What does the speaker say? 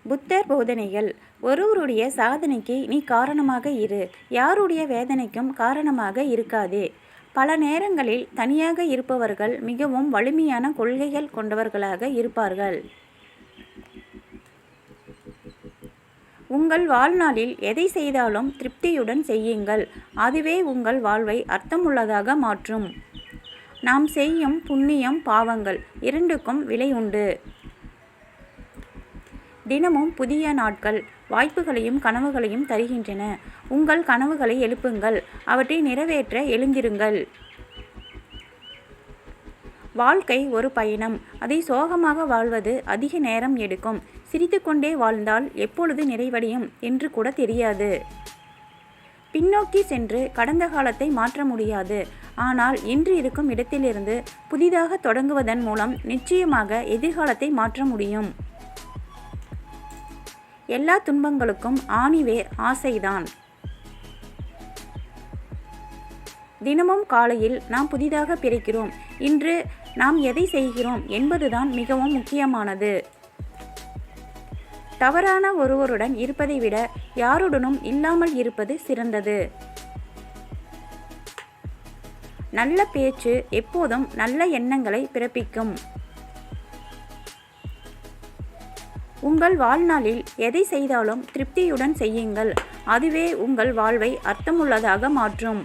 புத்தர் போதனைகள். ஒருவருடைய சாதனைக்கு நீ காரணமாக இரு, யாருடைய வேதனைக்கும் காரணமாக இருக்காதே. பல நேரங்களில் தனியாக இருப்பவர்கள் மிகவும் வலிமையான கொள்கைகள் கொண்டவர்களாக இருப்பார்கள். உங்கள் வாழ்நாளில் எதை செய்தாலும் திருப்தியுடன் செய்யுங்கள். அதுவே உங்கள் வாழ்வை அர்த்தமுள்ளதாக மாற்றும். நாம் செய்யும் புண்ணியம், பாவங்கள் இரண்டுக்கும் விலை உண்டு. தினமும் புதிய நாட்கள் வாய்ப்புகளையும் கனவுகளையும் தருகின்றன. உங்கள் கனவுகளை எழுப்புங்கள், அவற்றை நிறைவேற்ற எழுந்திருங்கள். வாழ்க்கை ஒரு பயணம். அதை சோகமாக வாழ்வது அதிக நேரம் எடுக்கும். சிரித்துக்கொண்டே வாழ்ந்தால் எப்பொழுது நிறைவடையும் என்று கூட தெரியாது. பின்னோக்கி சென்று கடந்த காலத்தை மாற்ற முடியாது. ஆனால் இன்று இருக்கும் இடத்திலிருந்து புதிதாக தொடங்குவதன் மூலம் நிச்சயமாக எதிர்காலத்தை மாற்ற முடியும். எல்லா துன்பங்களுக்கும் ஆணிவேர் ஆசைதான். தினமும் காலையில் நாம் புதிதாக பிறக்கிறோம். இன்று நாம் எதை செய்கிறோம் என்பதுதான் மிகவும் முக்கியமானது. தவறான ஒருவருடன் இருப்பதை விட யாருடனும் இல்லாமல் இருப்பது சிறந்தது. நல்ல பேச்சு எப்போதும் நல்ல எண்ணங்களை பிறப்பிக்கும். உங்கள் வாழ்நாளில் எதை செய்தாலும் திருப்தியுடன் செய்யுங்கள். அதுவே உங்கள் வாழ்வை அர்த்தமுள்ளதாக மாற்றும்.